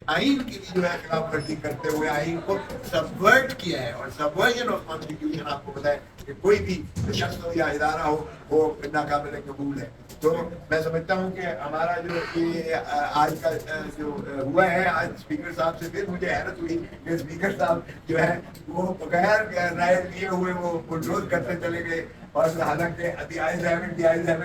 आइन की भी जो है खिलाफ वर्जी करते हुए आइन को सबवर्ट किया है। और सबवर्जन ऑफ कॉन्स्टिट्यूशन आपको पता है कि कोई भी शख्स हो या इदारा हो वो नाकाबिल कबूल है। तो मैं समझता हूँ कि हमारा जो ये आज का जो हुआ है, आज स्पीकर साहब से फिर मुझे हैरत हुई कि स्पीकर साहब जो है वो बगैर राय लिए हुए वो बुलडोज करते चले गए। और हालांकि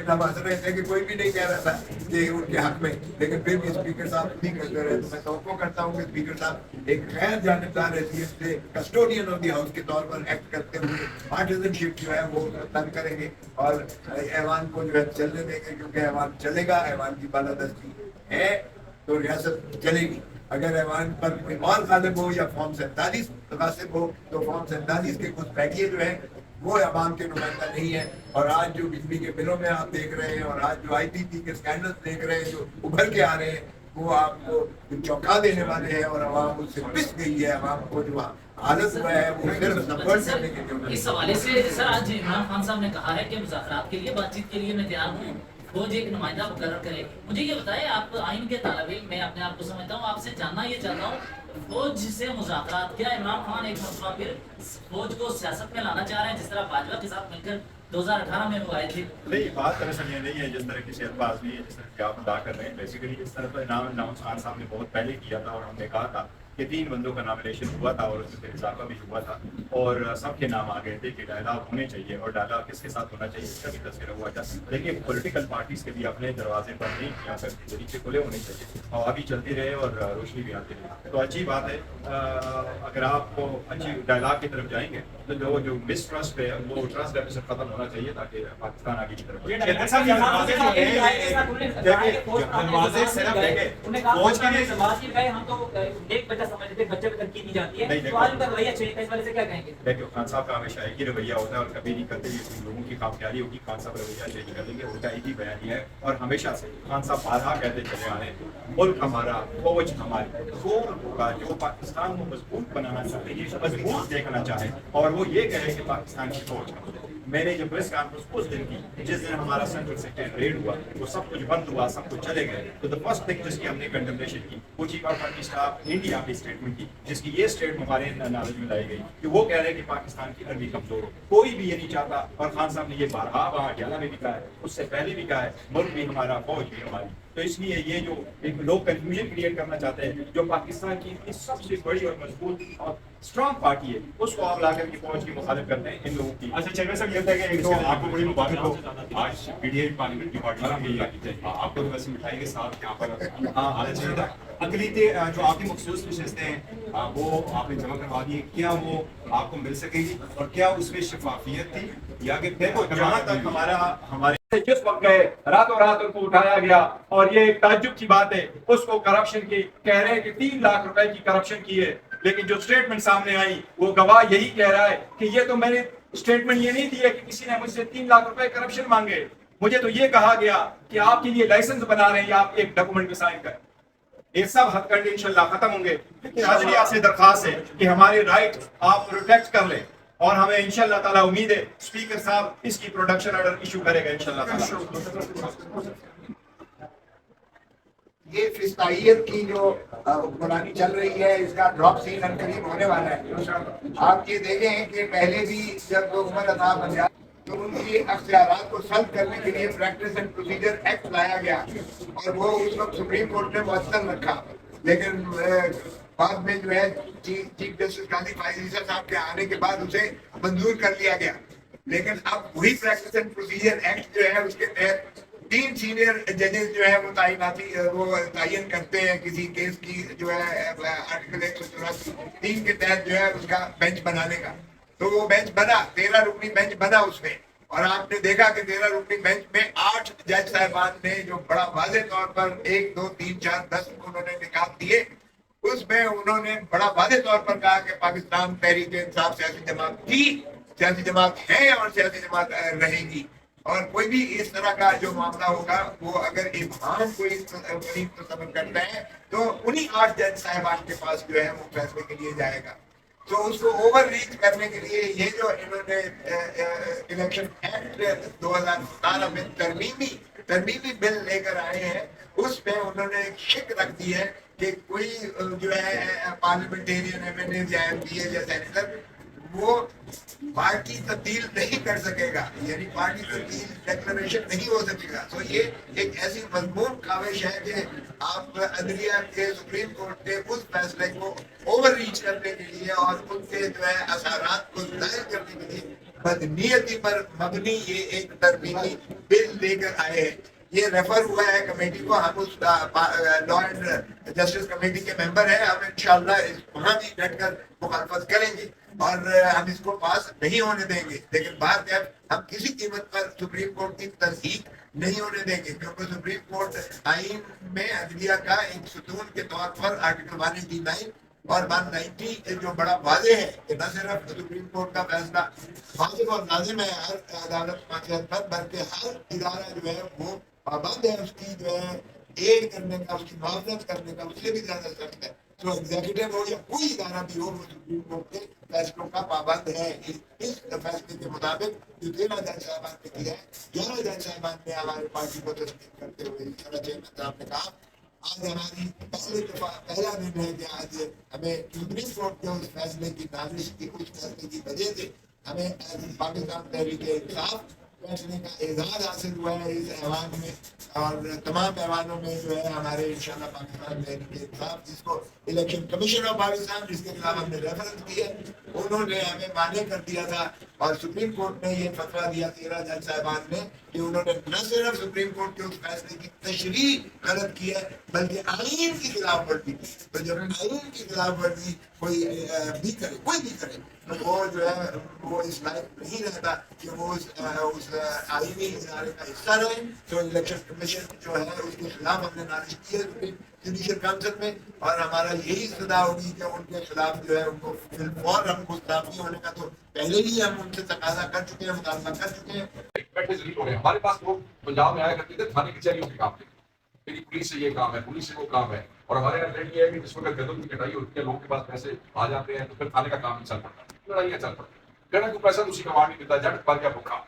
हम हंस रहे थे कि कोई भी नहीं कह रहा था कि उनके हक में, लेकिन फिर भी स्पीकर साहब नहीं करते रहे। तो मैं तवक्को करता हूँ कि स्पीकर साहब एक गैर जानबदार हैसियत से कस्टोडियन ऑफ द हाउस के तौर पर एक्ट करते हुए पार्टिजनशिप जो है वो तंग करेंगे और ऐवान को जो है चलने देंगे, क्योंकि ऐवान चलेगा, ऐवान की बालादस्ती है तो रियासत चलेगी। अगर ऐवान पर कोई और गालिब हो या फॉर्म 47 गासिब हो तो फॉर्म 47 के कुछ बैठिए जो है वो अवाम के नुमाइंदा नहीं है। और आज जो बिजली के बिलों में आप देख रहे हैं और आज जो ITP के स्कैंडल्स देख रहे हैं जो उभर के आ रहे हैं वो आपको चौंका देने वाले हैं और अवाम उससे पिस गई है। अवाम को जो हालत हुआ है वो सिर्फ सपोर्ट करने के लिए। इस हवाले से सर आज इमरान खान साहब ने कहा है कि मुज़ाकरात के लिए, बातचीत के लिए मैं तैयार हूँ, फौज एक नुमाइंदा मुकर्रर करे। मुझे ये बताएं, आप आइन के तालिब इल्म, मैं अपने आप को समझता हूँ, आपसे जानना ये चाहता हूँ फौज से मुज़ाकरात, क्या इमरान खान एक मरतबा फिर फौज को सियासत में लाना चाह रहे हैं जिस तरह भाजपा के साथ मिलकर 2018 में वो आए थे? नहीं, बात दरअसल ये नहीं है जिस तरह की शेयरबाजी है, जिस तरह की आप अदा कर रहे हैं। बेसिकली इस तरह तो इनाम खान साहब ने बहुत पहले किया था और हमने कहा था कि 3 बंदों का नॉमिनेशन हुआ था और उसमें इजाफा भी हुआ था और सबके नाम आ गए थे कि डायलॉग होने चाहिए और डायलॉग किसके साथ होना चाहिए इसका भी तस्करा हुआ था। लेकिन पॉलिटिकल पार्टीज के भी अपने दरवाजे पर नहीं किया करते, तरीके खुले होने चाहिए और अभी चलती रहे और रोशनी भी आती रहे। तो अच्छी बात है, अगर आपको अच्छी डायलॉग की तरफ जाएंगे तो जो मिसट्रस्ट है वो ट्रस्ट डेफिसिट खत्म होना चाहिए ताकि पाकिस्तान आगे की तरफ देखिए खान साहब का हमेशा एक ही रवैया होता है और कभी नहीं करते लोगों की खामख्याली होगी। खान साहब रवैया चेंज कर देंगे, उनका एक ही बयान है और हमेशा से खान साहब बारहा कहते चले आ रहे हैं मुल्क हमारा, फौज हमारी, होगा जो पाकिस्तान को मजबूत बनाना चाहे, मजबूत देखना चाहे और वो ये कहे कि पाकिस्तान की फौज। मैंने जो प्रेस कॉन्फ्रेंस उस दिन की जिस दिन हमारा सेंट्रल सेक्रेटरी रेड हुआ वो सब कुछ बंद हुआ, सब कुछ चले गए, तो द फर्स्ट थिंग जिसकी हमने कंडेमनेशन की वो chief of army staff India की स्टेटमेंट की, जिसकी ये स्टेटमेंट हमारे नॉलेज में लाई गई कि वो कह रहे हैं कि पाकिस्तान की आर्मी कमजोर हो। कोई भी ये नहीं चाहता और खान साहब ने ये बारहा वहाँ 11 में भी कहा है, उससे पहले भी कहा है, मुल्क भी हमारा, फौज भी हमारी। तो इसलिए ये जो एक लोग कंफ्यूजन क्रिएट करना चाहते हैं, जो पाकिस्तान की सबसे बड़ी और मजबूत और स्ट्रॉन्ग पार्टी है उसको आप लाकर की फौज की मुखालिफ करते हैं इन लोगों की। अच्छा चेयरमैन साहब, ये था कि तो आपको बड़ी मुबारक हो, आज PDI पार्लियामेंट की पार्टी आपको तो वैसे मिठाई के साथ यहाँ पर आना चाहिए था। अकलीतें जो आपकी मखसूस नशस्तें हैं वो आपने जमा करवा दी, क्या वो आपको मिल सकेगी और क्या उसमें शफाफियत थी या कि देखो जहाँ तक हमारे जिस वक्त गए रातों रात उनको उठाया गया और ये एक ताज्जुब की बात है, उसको करप्शन की कह रहे हैं कि 3 लाख रुपए की करप्शन की है, लेकिन जो स्टेटमेंट सामने आई वो गवाह यही कह रहा है कि ये तो मैंने स्टेटमेंट ये नहीं दिया कि किसी ने मुझसे 3 लाख रुपए करप्शन मांगे, मुझे तो ये कहा गया कि आपके लिए लाइसेंस बना रहे हैं या आप एक डॉक्यूमेंट में साइन करें। ये सब हथकंडे इंशाल्लाह खत्म होंगे। लेकिन आज आपसे दरखास्त है कि हमारे राइट आप प्रोटेक्ट कर लें और हमें इंशाल्लाह ताला उम्मीद है स्पीकर साहब इसकी प्रोडक्शन ऑर्डर इशू करेगा इंशाल्लाह ताला। ये फिस्ताइयत की जो हुक्मरानी चल रही है इसका ड्रॉप सीन करीब होने वाला है। आप ये देखें कि पहले भी जब हुकूमत अता बन जाए तो उनकी अख्तियारात को सल्ब करने के लिए प्रैक्टिस एंड प्रोसीजर एक्ट लाया गया और वो उस वक्त सुप्रीम कोर्ट ने मुअत्तल रखा, लेकिन बाद में जो है चीफ जस्टिस काजी फायज़ साहब के आने के बाद उसे मंजूर कर लिया गया। लेकिन अब वही प्रैक्टिस एंड प्रोसीजर एक्ट जो है उसके तहत 3 सीनियर जजेस जो है वो तयन करते हैं किसी केस की जो है आर्टिकल 184 के तहत जो है उसका बेंच बनाने का। तो वो बेंच बना, 13 रुकनी बेंच बना उसमें, और आपने देखा कि 13 रुकनी बेंच में 8 जज साहिबान ने जो बड़ा वाज़ेह तौर पर 1 2 3 4 10 उन्होंने निकाल दिए। उसमें उन्होंने बड़ा वाज़ेह तौर पर कहा कि पाकिस्तान तहरीक इंसाफ सियासी जमात थी, सियासी जमात है और सियासी जमात रहेगी। और कोई भी इस तरह का जो मामला होगा वो अगर इमाम कोई तस्वर करता है तो उन्हीं 8 जज साहिबान के पास जो है वो फैसले के लिए जाएगा। तो उसको ओवर रीच करने के लिए ये जो इन्होंने इलेक्शन एक्ट 2017 में तरमीमी बिल लेकर आए हैं उसमें उन्होंने एक शिक रख दी है کہ کوئی جو ہے پارلیمنٹیرین ایم این اے یا ایم پی اے یا سینیٹر وہ پارٹی تبدیل نہیں کر سکے گا، یعنی پارٹی تبدیل ڈیکلریشن نہیں ہو سکے گا. تو یہ ایک ایسی مضمون کاوش ہے کہ آپ عدلیہ کے سپریم کورٹ کے اس فیصلے کو اوور ریچ کرنے کے لیے اور ان کے جو ہے اثرات کو ظاہر کرنے کے لیے بدنیتی پر مبنی یہ ایک ترمیمی بل لے کر آئے ہیں. یہ ریفر ہوا ہے کمیٹی کو، ہم اس لا اینڈ جسٹس کمیٹی کے ممبر ہیں، ہم انشاءاللہ وہاں بھی ڈٹ کر مخالفت کریں گے اور ہم اس کو پاس نہیں ہونے دیں گے. لیکن بات ہے ہم کسی قیمت پر سپریم کورٹ کی تصدیق نہیں ہونے دیں گے، کیونکہ سپریم کورٹ آئین میں عدلیہ کا ایک ستون کے طور پر آرٹیکل 189 اور 190 جو بڑا واضح ہے کہ نہ صرف سپریم کورٹ کا فیصلہ واضح اور لازم ہے ہر عدالت معاشرت پر، بلکہ ہر ادارہ جو ہے وہ پابند ہے اس کی جو ہے ایڈ کرنے کا، اس کی معاونت کرنے کا، اس سے بھی زیادہ سخت ہے. تو ایگزیکٹو ہو یا کوئی ادارہ بھی ہو وہ سپریم کورٹ کے فیصلوں کا پابند ہے. اس فیصلے کے مطابق جو 13 جج صاحبان نے کیا ہے، 11 جج صاحبان نے ہماری پارٹی کو تصدیق کرتے ہوئے چیئرمین صاحب نے کہا آج ہماری پہلا دن ہے کہ آج ہمیں سپریم کورٹ کے اس فیصلے کی نازش کی، اس فیصلے کی وجہ سے ہمیں پاکستان تحریک انصاف بیٹھنے کا اعزاز حاصل ہوا ہے اس ایوان میں، اور تمام ایوانوں میں جو ہے ہمارے انشاءاللہ پاکستان تحریک انصاف، جس کو الیکشن کمیشن آف پاکستان جس کے خلاف ہم نے ریفرنس کیا، انہوں نے ہمیں مانع کر دیا تھا اور سپریم کورٹ نے یہ فتویٰ دیا 13 جج صاحبان نے کہ انہوں نے نہ صرف سپریم کورٹ کے اس فیصلے کی تشریح غلط کی ہے بلکہ آئین کی خلاف ورزی کی. تو جب آئین کی خلاف ورزی کوئی بھی کرے، کوئی بھی کرے، تو وہ جو ہے وہ اس لائق نہیں رہتا کہ وہ اس آئینی ادارے کا حصہ رہے. تو الیکشن کمیشن جو ہے اس کے خلاف ہم نے نازش کی ہے جوڈیشل کاؤنسل میں، اور ہمارا یہی صدا ہوگی کہ ان کے خلاف جو ہے ان کو فوراً ہم گستاخی ہونے کا تو پہلے ہی ہم ان سے تقاضا کر چکے ہیں، مطالبہ کر چکے ہیں. بیٹھے ضرور ہو گئے. ہمارے پاس لوگ پنجاب میں آیا کرتے تھے تھانے کچہریوں کے کام تھے، میری پولیس سے یہ کام ہے، پولیس سے وہ کام ہے. اور ہمارے یہاں ٹرینڈ یہ ہے کہ جس وقت گندم کی کٹائی ہوتی ہے لوگوں کے پاس پیسے آ جاتے ہیں تو پھر تھانے کا کام نہیں چل پڑتا، لڑائیاں چل پڑتی. کہنا کو پیسہ دوسری کا نہیں دیتا، جٹ پر گیا بھوکا.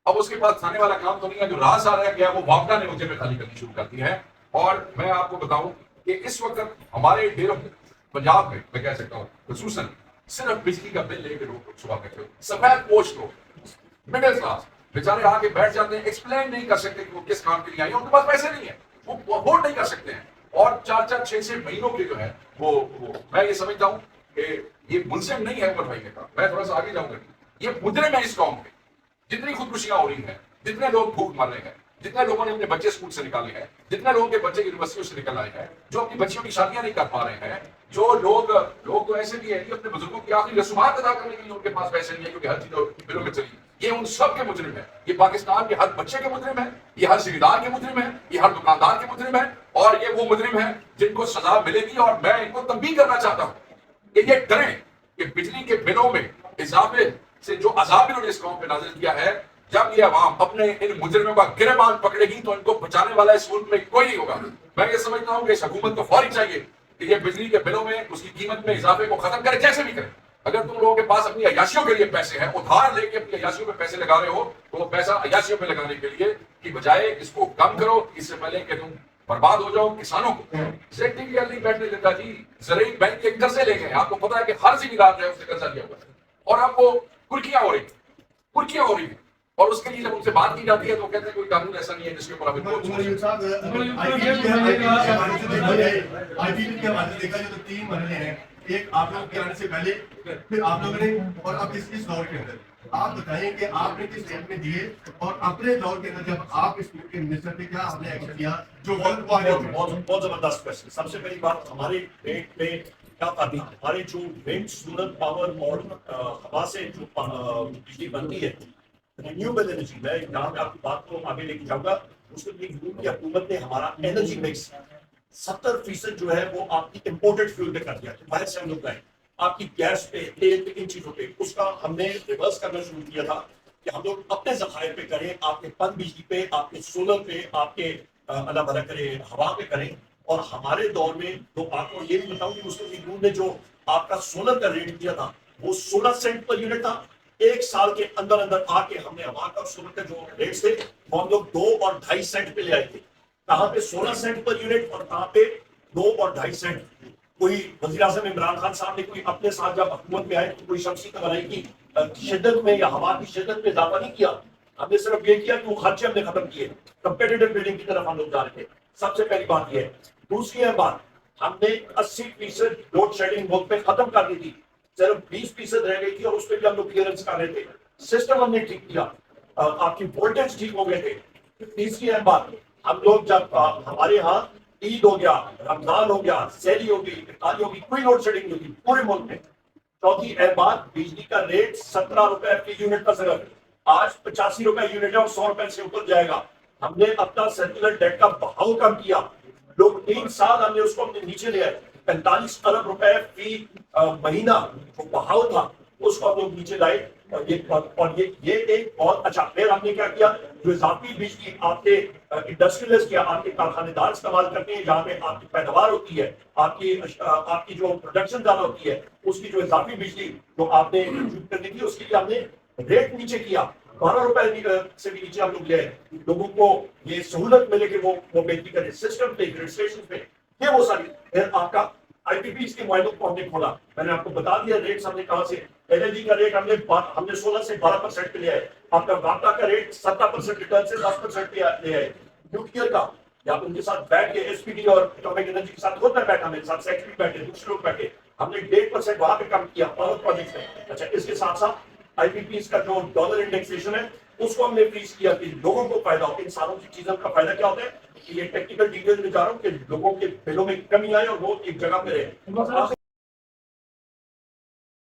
اب اس کے پاس تھانے والا کام تو نہیں ہے، جو راز آ رہا گیا وہ واپڈا نے مجھے میں خالی کرنی شروع کر دی ہے. اور میں آپ کو بتاؤں کہ اس وقت ہمارے ڈیروں پنجاب میں کہہ سکتا ہوں خصوصاً صرف بجلی کا بل لے کے لوگ صبح کرتے ہو، سفید پوش لوگ، مڈل کلاس بیچارے آ کے بیٹھ جاتے ہیں، ایکسپلین نہیں کر سکتے کہ وہ کس کام کے لیے آئے ہیں، ان کے پاس پیسے نہیں ہیں، وہ ووٹ نہیں کر سکتے ہیں. اور 4 6 مہینوں کے جو ہے وہ میں یہ سمجھتا ہوں کہ یہ ملزم نہیں ہے عمر بھائی نے کہا. میں تھوڑا سا آگے جاؤں گا، یہ مجرم ہے اس قوم کے. جتنی خودکشیاں ہو رہی ہیں، جتنے لوگ بھوک مر رہے ہیں، جتنے لوگوں نے اپنے بچے اسکول سے نکالے ہیں، جتنے لوگوں کے بچے یونیورسٹیوں سے نکل آئے ہیں، جو اپنی بچیوں کی شادیاں نہیں کر پا رہے ہیں، جو لوگ تو ایسے بھی ہیں کہ اپنے بزرگوں کی آخری رسومات ادا کرنے کے لیے ان کے پاس پیسے نہیں ہے کیونکہ ہر چیز بلوں میں چلی. یہ ان سب کے مجرم ہیں. یہ پاکستان کے ہر بچے کے مجرم ہیں، یہ ہر ذمہ کے مجرم ہیں، یہ ہر دکاندار کے مجرم ہیں، اور یہ وہ مجرم ہیں جن کو سزا ملے گی. اور میں ان کو تنبیہ کرنا چاہتا ہوں کہ یہ ڈریں کہ بجلی کے بلوں میں اضافے سے جو عذاب انہوں نے اس قوم پہ نازل کیا ہے، جب یہ عوام اپنے ان مجرموں کا گربان پکڑے گی تو ان کو بچانے والا اس ملک میں کوئی نہیں ہوگا. میں یہ سمجھتا ہوں کہ اس حکومت کو فوری چاہیے کہ یہ بجلی کے بلوں میں اس کی قیمت میں اضافے کو ختم کرے، جیسے بھی کرے. اگر تم لوگوں کے پاس اپنی عیاشیوں کے لیے پیسے ہیں، ادھار لے کے اپنی عیاشیوں پہ پیسے لگا رہے ہو، تو وہ پیسہ عیاشیوں پہ لگانے کے لیے کی بجائے اس کو کم کرو، اس سے پہلے کہ تم برباد ہو جاؤ. کسانوں کو نہیں بیٹھنے دیتا جی. زرعی بینک کے قرضے لے گئے، آپ کو پتا ہے کہ ہر ذمہ دار جو ہے اس نے قرضہ لیا ہوا ہے، اور اب وہ کرکیاں ہو رہی ہیں. اور اس کے لیے جب ان سے بات کی جاتی ہے تو کہتے ہیں کوئی قانون ایسا نہیں ہے جس کے اوپر ہمیں دیکھا جو 3 مرحلے ہیں، ایک آپ لوگ کے آنے سے پہلے، پھر آپ لوگوں نے، اور اب اس دور کے اندر آپ بتائیں کہ آپ نے کس اسٹیٹ میں دیے، اور اپنے دور کے اندر جب آپ اس کے منسٹر تھے کیا آپ نے ایکشن کیا جو بہت زبردست کوشچن. سب سے پہلی بات ہمارے ریٹ پہ کیا آتی ہے، ہماری جو ونڈ سولر پاور اور ہوا سے جو بجلی بنتی ہے رینیوبل انرجی، میں یہاں پہ آپ کی بات کو آگے لے کے جاؤں گا. مسلم لیگ نون کی حکومت نے ہمارا انرجی مکس 70% جو ہے وہ آپ کی امپورٹڈ فیول پہ کر دیا، باہر سے ہم لوگ لائیں. آپ کی گیس پہ، تیل پہ، ان چیزوں پہ اس کا ہم نے ریورس کرنا شروع کیا تھا کہ ہم لوگ اپنے ذخائر پہ کریں، آپ کے پن بجلی پہ، آپ کے سولر پہ، آپ کے اللہ بھلا کرے ہوا پہ کریں. اور ہمارے دور میں تو آپ کو یہ بھی بتاؤں کہ مسلم لیگ نون نے جو آپ کا سولر کا ریٹ دیا تھا وہ 16 سینٹ پر یونٹ تھا. 1 سال کے اندر اندر آ کے ہم نے ہوا کا سولر کا جو ریٹس تھے وہ ہم لوگ 2 اور 2.5 سینٹ پہ لے آئے تھے. کہاں پہ 16 سینٹ پر یونٹ اور کہاں پہ 2 और 2.5 सेंट। कोई वज़ीर आज़म इमरान खान साहब ने कोई अपने साथ जब हुकूमत में आए तो कोई शमसी तवानाई की शिद्दत में या हवा की शिद्दत में इजाफा नहीं किया। हमने सिर्फ ये किया कि वो खर्चे हमने खत्म किए, कंपेटिटिव बिल्डिंग की तरफ हम लोग जा रहे थे। सबसे पहली बात ये है। दूसरी अहम बात, हमने 80% लोड शेडिंग मुल्क में खत्म कर दी थी, सिर्फ 20% रह गई थी और उस पर भी हम लोग क्लियरेंस कर रहे थे। सिस्टम हमने ठीक किया, आपकी वोल्टेज ठीक हो गए थे। तीसरी अहम बात, हम लोग जब हमारे यहाँ ईद हो गया, रमजान हो गया, सैली हो गई, इफ्तारी हो गई, कोई लोड शेडिंग नहीं होती पूरे मुल्क में। चौथी अहम बात, बिजली का रेट 17 रुपए फी यूनिट का सिर्फ, आज 85 रुपए यूनिट है और 100 रुपए से ऊपर जाएगा। हमने अपना सर्कुलर डेट का बहाव कम किया, लोग 3 साल हमने उसको अपने नीचे ले आए। 45 अरब रुपए फी महीना जो बहाव था उसको हम लोग नीचे लाए। और ये एक बहुत अच्छा। फिर हमने क्या किया, जो इजाफी बिजली आपके इंडस्ट्रियलिस्ट या आपके कारखानेदार इस्तेमाल करते हैं, जहाँ पे आपकी पैदावार होती है, आपकी जो प्रोडक्शन ज्यादा होती है, उसकी जो इजाफी बिजली जो आपने करनी थी, उसके लिए हमने रेट नीचे किया। 12 रुपए से भी नीचे हम लोग ले आए, लोगों को ये सहूलत मिले कि वो बिजली करें सिस्टम पे, ग्रिड स्टेशन पे, ये वो सारी। फिर आपका IPPs के मुआइनों को हमने खोला, मैंने आपको बता दिया रेट्स हमने कहाँ से। LNG का रेट हमने 16 से 12% पे ले आए। आपका वापटा का रेट 17% रिटर्न से 10% पे ले आए। न्यूक्लियर का या उनके साथ बैठ के SPD और एटॉमिक एनर्जी के साथ खुद मैं बैठा, मेरे साथ सेक्रेटरी बैठे, दूसरे लोग बैठे, हमने 1.5% वहां पे कम किया पावर प्रोजेक्ट में। अच्छा, इसके साथ साथ IPPs का जो डॉलर इंडेक्सेशन है उसको हमने फ्रीज किया कि लोगों को फायदा हो। इन सारों की चीजों का फायदा क्या होता है कि ये टेक्निकल डिटेल में जा रहा हूँ कि लोगों के बिलों में कमी आए और वो एक जगह पे रहे।